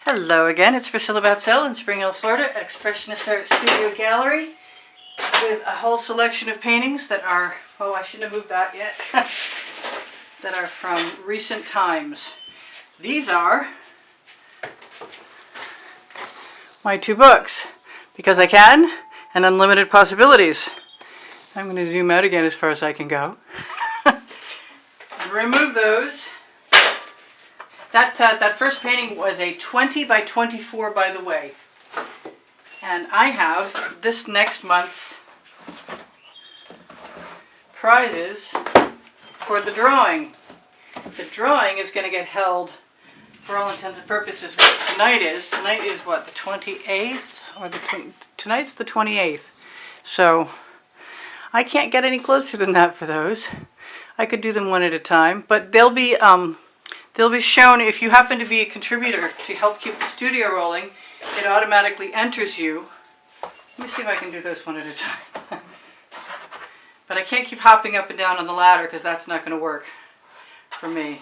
Hello again, it's Priscilla Batzell in Spring Hill, Florida at Expressionist Art Studio Gallery with a whole selection of paintings that are, oh, I shouldn't have moved that yet, that are from recent times. These are my two books, Because I Can and Unlimited Possibilities. I'm going to zoom out again as far as I can go and remove those. That first painting was a 20 by 24, by the way. And I have this next month's prizes for the drawing. The drawing is going to get held, for all intents and purposes, what tonight is. Tonight is what, the 28th? Or tonight's the 28th. So I can't get any closer than that for those. I could do them one at a time, but they'll be shown if you happen to be a contributor to help keep the studio rolling. It automatically enters you. Let me see if I can do this one at a time. But I can't keep hopping up and down on the ladder because that's not going to work for me.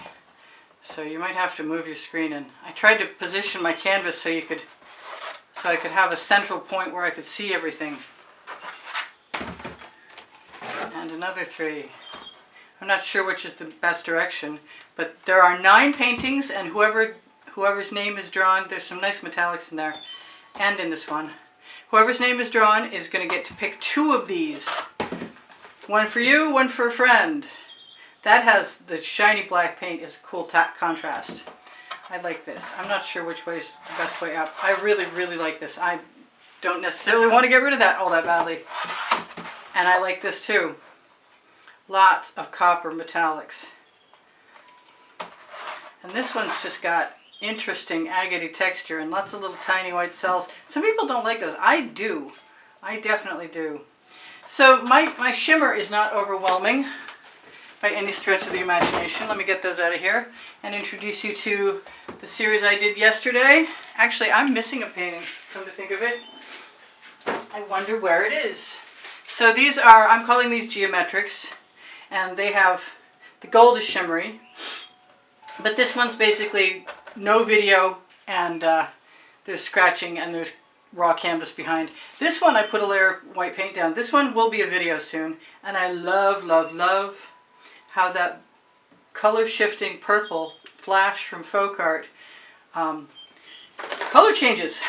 So you might have to move your screen in. I tried to position my canvas so I could have a central point where I could see everything. And another 3. I'm not sure which is the best direction, but there are 9 paintings, and whoever's name is drawn, there's some nice metallics in there, and in this one. Whoever's name is drawn is going to get to pick 2 of these. One for you, one for a friend. That has the shiny black paint is a cool contrast. I like this. I'm not sure which way is the best way up. I really, really like this. I don't necessarily want to get rid of that all that badly. And I like this too. Lots of copper metallics. And this one's just got interesting agate texture and lots of little tiny white cells. Some people don't like those. I do. I definitely do. So my shimmer is not overwhelming by any stretch of the imagination. Let me get those out of here and introduce you to the series I did yesterday. Actually, I'm missing a painting, come to think of it. I wonder where it is. So these are, I'm calling these geometrics. And they have, the gold is shimmery, but this one's basically no video, and there's scratching and there's raw canvas behind. This one I put a layer of white paint down. This one will be a video soon, and I love, love, love how that color shifting purple flash from folk art color changes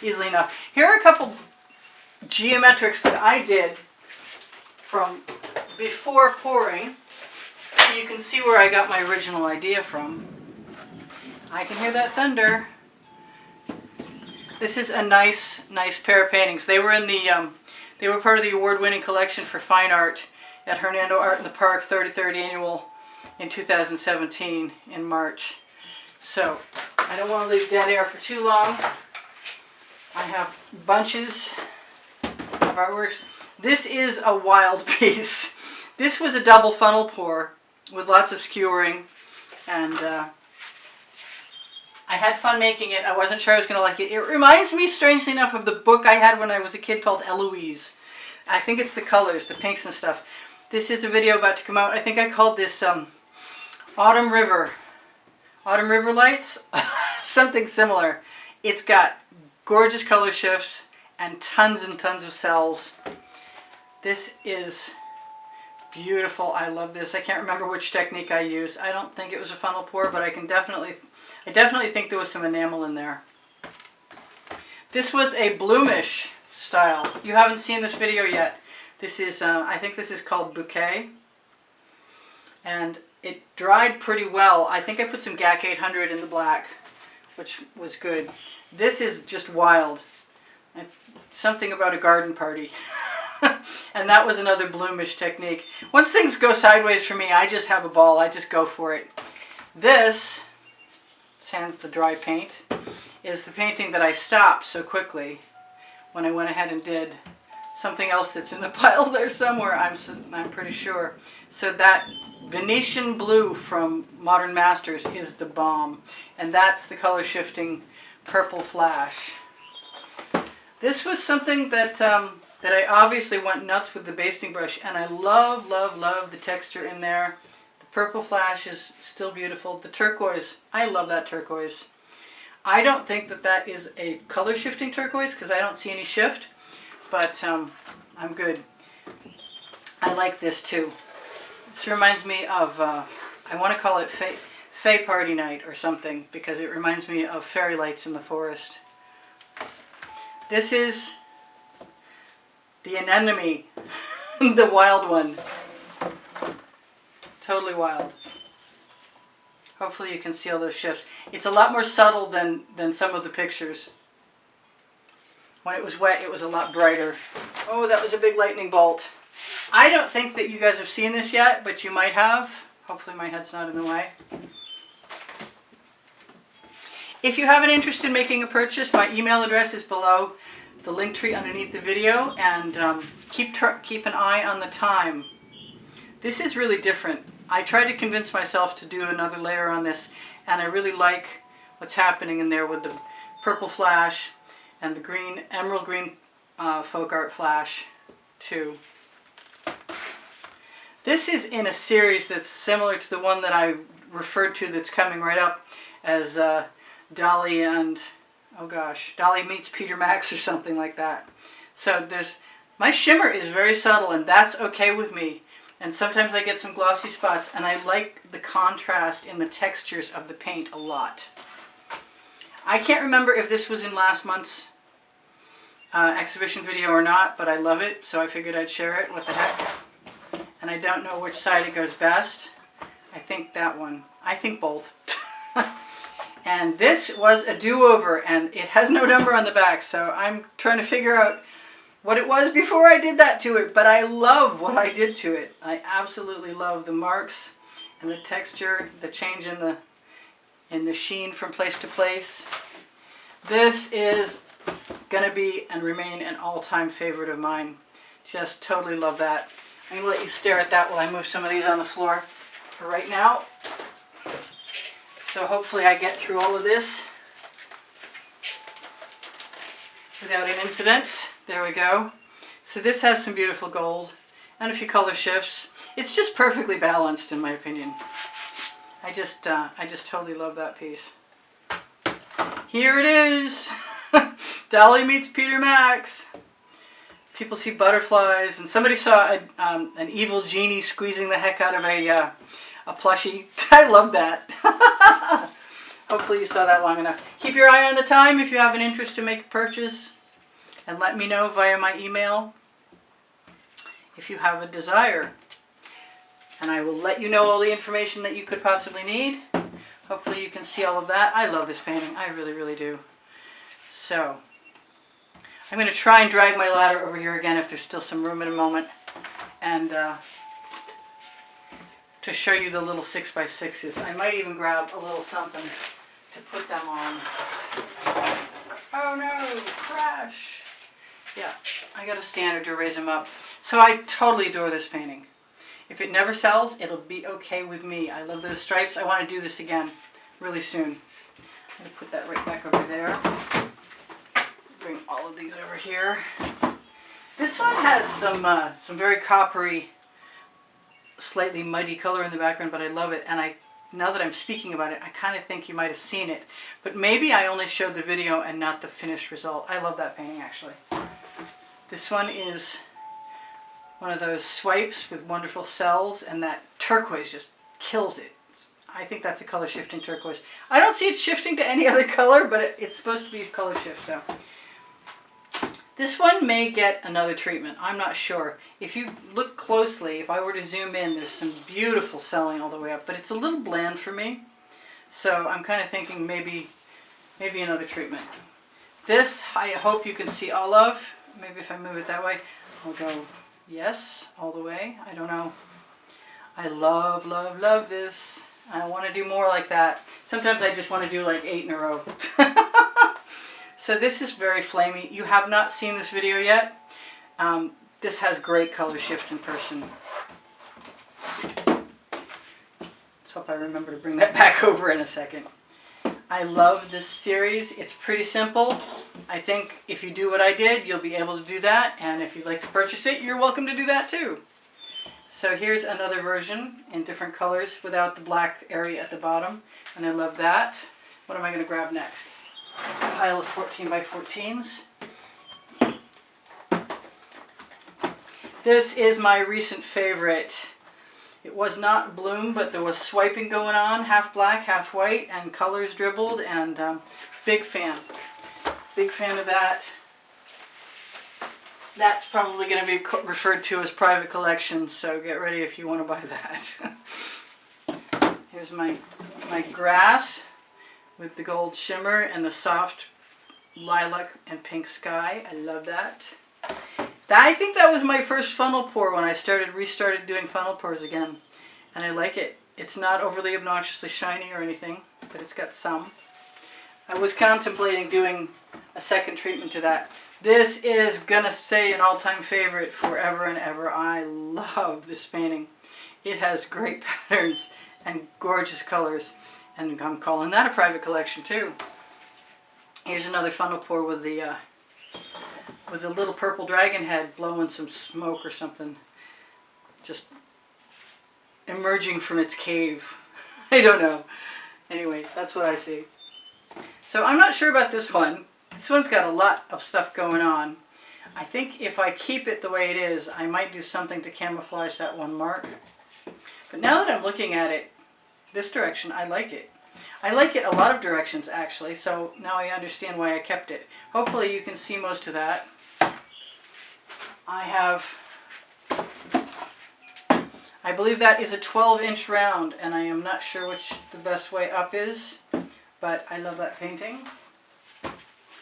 easily enough. Here are a couple geometrics that I did from before pouring, so you can see where I got my original idea from. I can hear that thunder. This is a nice pair of paintings. They were in the they were part of the award-winning collection for fine art at Hernando Art in the Park 33rd annual in 2017 in March. So I don't want to leave dead air for too long. I have bunches of artworks. This is a wild piece. This was a double funnel pour with lots of skewering, and I had fun making it. I wasn't sure I was going to like it. It reminds me, strangely enough, of the book I had when I was a kid called Eloise. I think it's the colors, the pinks and stuff. This is a video about to come out. I think I called this Autumn River Lights, something similar. It's got gorgeous color shifts and tons of cells. This is beautiful. I love this. I can't remember which technique I used. I don't think it was a funnel pour, but I definitely think there was some enamel in there. This was a bloomish style. You haven't seen this video yet. This is, I think this is called Bouquet. And it dried pretty well. I think I put some GAC 800 in the black, which was good. This is just wild. Something about a garden party. And that was another bloomish technique. Once things go sideways for me, I just have a ball. I just go for it. This, sans the dry paint, is the painting that I stopped so quickly when I went ahead and did something else that's in the pile there somewhere, I'm pretty sure. So that Venetian blue from Modern Masters is the bomb. And that's the color shifting purple flash. This was something that I obviously went nuts with the basting brush, and I love, love, love the texture in there. The purple flash is still beautiful. The turquoise, I love that turquoise. I don't think that that is a color shifting turquoise because I don't see any shift, but I'm good. I like this too. This reminds me of, I want to call it Fay Party Night or something because it reminds me of fairy lights in the forest. This is the anemone, the wild one. Totally wild. Hopefully you can see all those shifts. It's a lot more subtle than some of the pictures. When it was wet, it was a lot brighter. Oh, that was a big lightning bolt. I don't think that you guys have seen this yet, but you might have. Hopefully my head's not in the way. If you have an interest in making a purchase, my email address is below the link tree underneath the video, and keep an eye on the time. This is really different. I tried to convince myself to do another layer on this, and I really like what's happening in there with the purple flash and the green, emerald green folk art flash too. This is in a series that's similar to the one that I referred to that's coming right up as Dolly and, oh gosh, Dolly Meets Peter Max or something like that. So my shimmer is very subtle, and that's okay with me. And sometimes I get some glossy spots, and I like the contrast in the textures of the paint a lot. I can't remember if this was in last month's exhibition video or not, but I love it, so I figured I'd share it. What the heck? And I don't know which side it goes best. I think that one. I think both. And this was a do-over, and it has no number on the back, so I'm trying to figure out what it was before I did that to it, but I love what I did to it. I absolutely love the marks and the texture, the change in the sheen from place to place. This is gonna be and remain an all-time favorite of mine. Just totally love that. I'm gonna let you stare at that while I move some of these on the floor for right now. So hopefully I get through all of this without an incident. There we go. So this has some beautiful gold and a few color shifts. It's just perfectly balanced in my opinion. I just totally love that piece. Here it is. Dolly Meets Peter Max. People see butterflies, and somebody saw an evil genie squeezing the heck out of a plushie. I love that. Hopefully you saw that long enough. Keep your eye on the time if you have an interest to make a purchase. And let me know via my email if you have a desire. And I will let you know all the information that you could possibly need. Hopefully you can see all of that. I love this painting. I really, really do. So, I'm going to try and drag my ladder over here again if there's still some room in a moment. And to show you the little 6x6s. I might even grab a little something to put them on. Oh no, crash. Yeah, I got a standard to raise them up. So I totally adore this painting. If it never sells, it'll be okay with me. I love those stripes. I want to do this again really soon. I'm going to put that right back over there. Bring all of these over here. This one has some very coppery, slightly muddy color in the background, but I love it. And now that I'm speaking about it, I kind of think you might have seen it. But maybe I only showed the video and not the finished result. I love that painting, actually. This one is one of those swipes with wonderful cells, and that turquoise just kills it. I think that's a color shifting turquoise. I don't see it shifting to any other color, but it's supposed to be a color shift, so. This one may get another treatment. I'm not sure. If you look closely, if I were to zoom in, there's some beautiful celling all the way up, but it's a little bland for me. So I'm kind of thinking maybe another treatment. This, I hope you can see all of. Maybe if I move it that way, I'll go, yes, all the way. I don't know. I love, love, love this. I want to do more like that. Sometimes I just want to do like 8 in a row. So this is very flamey. You have not seen this video yet. This has great color shift in person. Let's hope I remember to bring that back over in a second. I love this series. It's pretty simple. I think if you do what I did, you'll be able to do that. And if you'd like to purchase it, you're welcome to do that too. So here's another version in different colors without the black area at the bottom. And I love that. What am I going to grab next? pile of 14 by 14s. This is my recent favorite. It was not bloom, but there was swiping going on, half black, half white, and colors dribbled, and big fan. Big fan of that. That's probably going to be referred to as private collection, so get ready if you want to buy that. Here's my grass with the gold shimmer and the soft lilac and pink sky. I love that. I think that was my first funnel pour when I restarted doing funnel pours again. And I like it. It's not overly obnoxiously shiny or anything, but it's got some. I was contemplating doing a second treatment to that. This is gonna stay an all-time favorite forever and ever. I love this painting. It has great patterns and gorgeous colors, and I'm calling that a private collection too. Here's another funnel pour with a little purple dragon head blowing some smoke or something, just emerging from its cave. I don't know. Anyway, that's what I see. So I'm not sure about this one. This one's got a lot of stuff going on. I think if I keep it the way it is, I might do something to camouflage that one mark. But now that I'm looking at it this direction, I like it. I like it a lot of directions actually, so now I understand why I kept it. Hopefully you can see most of that. I believe that is a 12-inch round, and I am not sure which the best way up is, but I love that painting.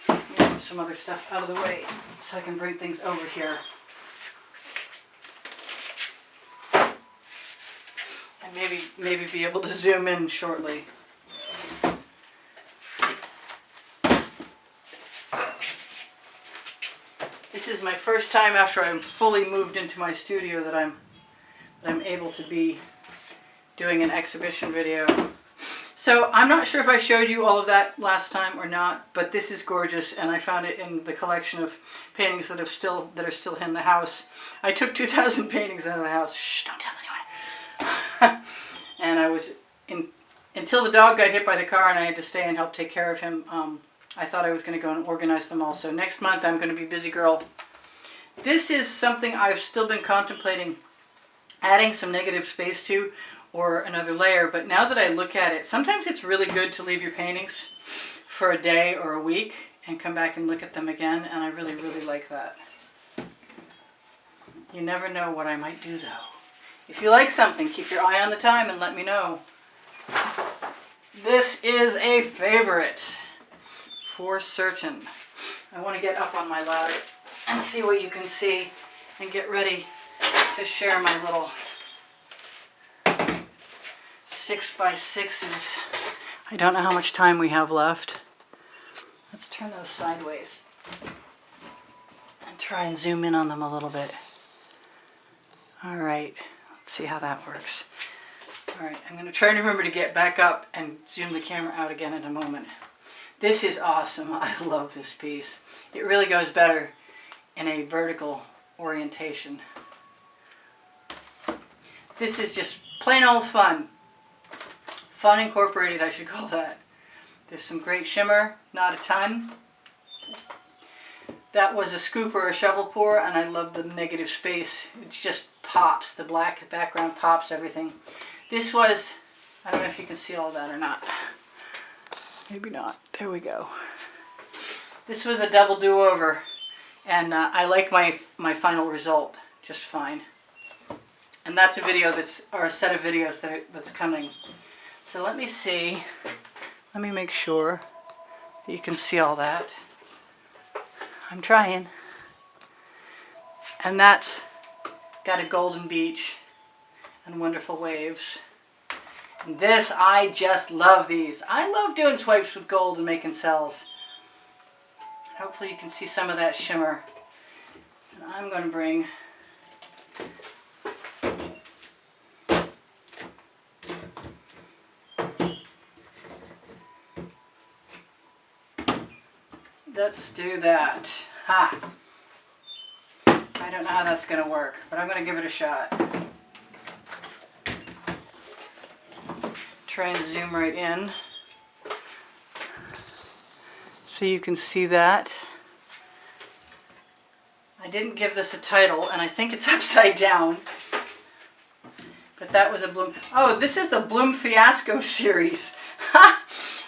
Move some other stuff out of the way so I can bring things over here. And maybe be able to zoom in shortly. This is my first time after I'm fully moved into my studio that I'm able to be doing an exhibition video. So I'm not sure if I showed you all of that last time or not, but this is gorgeous, and I found it in the collection of paintings that are still in the house. I took 2,000 paintings out of the house. Shh, don't tell anyone. And I was until the dog got hit by the car and I had to stay and help take care of him. I thought I was going to go and organize them all. So next month I'm going to be busy girl. This is something I've still been contemplating adding some negative space to, or another layer, but now that I look at it, sometimes it's really good to leave your paintings for a day or a week and come back and look at them again, and I really, really like that. You never know what I might do though. If you like something, keep your eye on the time and let me know. This is a favorite for certain. I want to get up on my ladder and see what you can see and get ready to share my little 6x6s. I don't know how much time we have left. Let's turn those sideways and try and zoom in on them a little bit. All right, let's see how that works. All right, I'm going to try and remember to get back up and zoom the camera out again in a moment. This is awesome. I love this piece. It really goes better in a vertical orientation. This is just plain old fun. Fun incorporated, I should call that. There's some great shimmer, not a ton. That was a scoop or a shovel pour, and I love the negative space. It just pops. The black background pops everything. This was, I don't know if you can see all that or not. Maybe not. There we go. This was a double do-over, and I like my final result just fine. And that's a video or a set of videos that's coming. So let me see. Let me make sure that you can see all that. I'm trying. And that's got a golden beach and wonderful waves. And this, I just love these. I love doing swipes with gold and making cells. Hopefully you can see some of that shimmer. And I'm going to bring let's do that. Ha! I don't know how that's going to work, but I'm going to give it a shot. Try and zoom right in. So you can see that. I didn't give this a title, and I think it's upside down. But that was a Bloom. Oh, this is the Bloom Fiasco series,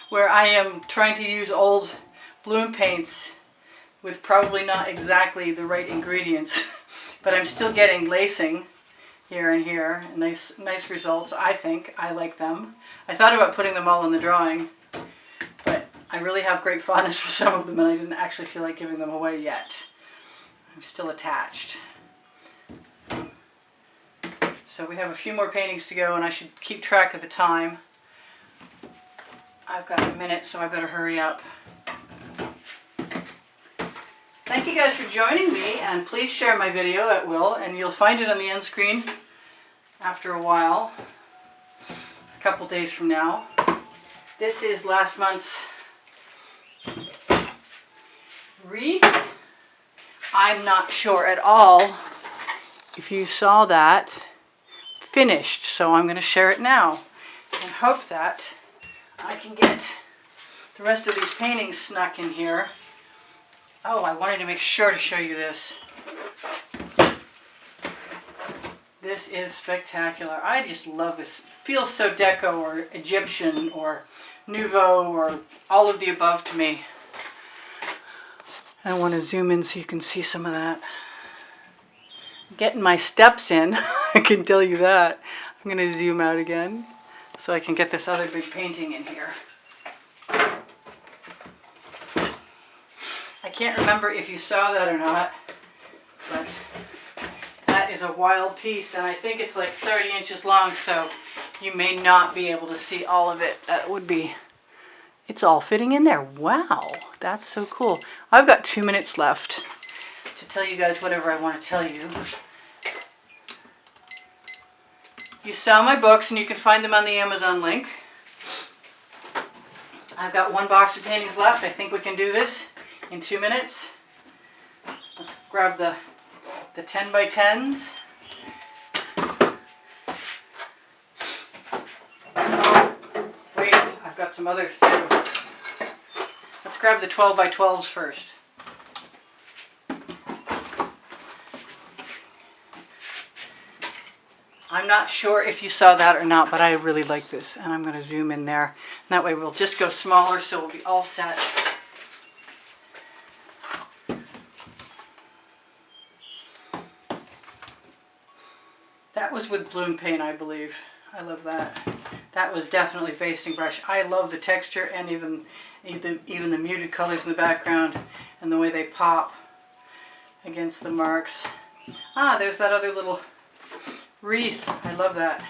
where I am trying to use old Bloom paints with probably not exactly the right ingredients, but I'm still getting lacing here and here. Nice results, I think. I like them. I thought about putting them all in the drawing, but I really have great fondness for some of them, and I didn't actually feel like giving them away yet. I'm still attached. So we have a few more paintings to go, and I should keep track of the time. I've got a minute, so I better hurry up. Thank you guys for joining me, and please share my video at will, and you'll find it on the end screen after a while, a couple days from now. This is last month's Wreath. I'm not sure at all if you saw that finished, so I'm going to share it now and hope that I can get the rest of these paintings snuck in here. Oh, I wanted to make sure to show you this. This is spectacular. I just love this. It feels so deco or Egyptian or Nouveau or all of the above to me. I want to zoom in so you can see some of that. Getting my steps in, I can tell you that. I'm going to zoom out again so I can get this other big painting in here. I can't remember if you saw that or not, but that is a wild piece, and I think it's like 30 inches long, so you may not be able to see all of it. That would be, it's all fitting in there. Wow, that's so cool. I've got 2 minutes left to tell you guys whatever I want to tell you. You saw my books, and you can find them on the Amazon link. I've got one box of paintings left. I think we can do this in 2 minutes. Let's grab the 10 by 10s. Wait, I've got some others too. Let's grab the 12 by 12s first. I'm not sure if you saw that or not, but I really like this, and I'm going to zoom in there. And that way we'll just go smaller, so we'll be all set. That was with Bloom paint, I believe. I love that. That was definitely basting brush. I love the texture and even the muted colors in the background and the way they pop against the marks. Ah, there's that other little wreath. I love that.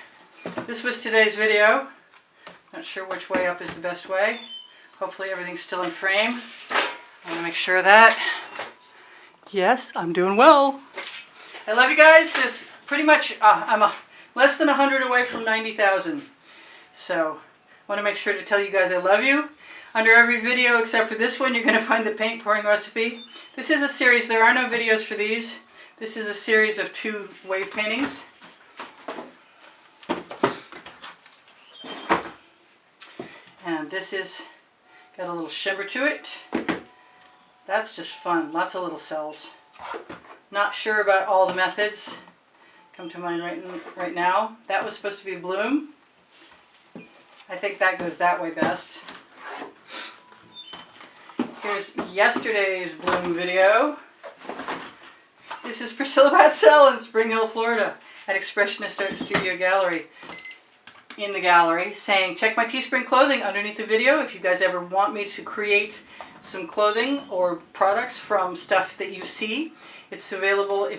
This was today's video. Not sure which way up is the best way. Hopefully everything's still in frame. I want to make sure of that. Yes, I'm doing well. I love you guys. This pretty much, I'm less than 100 away from 90,000. So I want to make sure to tell you guys I love you. Under every video except for this one, you're going to find the paint pouring recipe. This is a series. There are no videos for these. This is a series of 2 wave paintings. And this is got a little shimmer to it. That's just fun. Lots of little cells. Not sure about all the methods. Come to mind right now. That was supposed to be Bloom. I think that goes that way best. Here's yesterday's Bloom video. This is Priscilla Batzell in Spring Hill, Florida at Expressionist Art Studio Gallery. In the gallery saying, check my Teespring clothing underneath the video if you guys ever want me to create some clothing or products from stuff that you see. It's available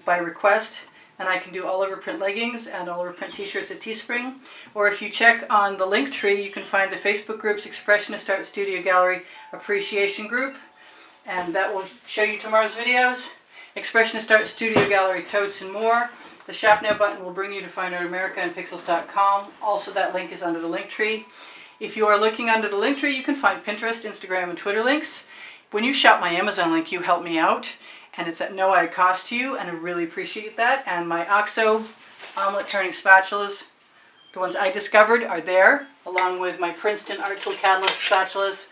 by request, and I can do all over print leggings and all over print t-shirts at Teespring. Or if you check on the link tree, you can find the Facebook group's Expressionist Art Studio Gallery Appreciation Group, and that will show you tomorrow's videos. Expressionist Art Studio Gallery totes and more. The shop now button will bring you to Fine Art America and Pixels.com. Also, that link is under the link tree. If you are looking under the link tree, you can find Pinterest, Instagram, and Twitter links. When you shop my Amazon link, you help me out, and it's at no added cost to you, and I really appreciate that. And my OXO omelet turning spatulas, the ones I discovered, are there, along with my Princeton Art Tool Catalyst spatulas.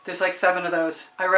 There's like 7 of those. I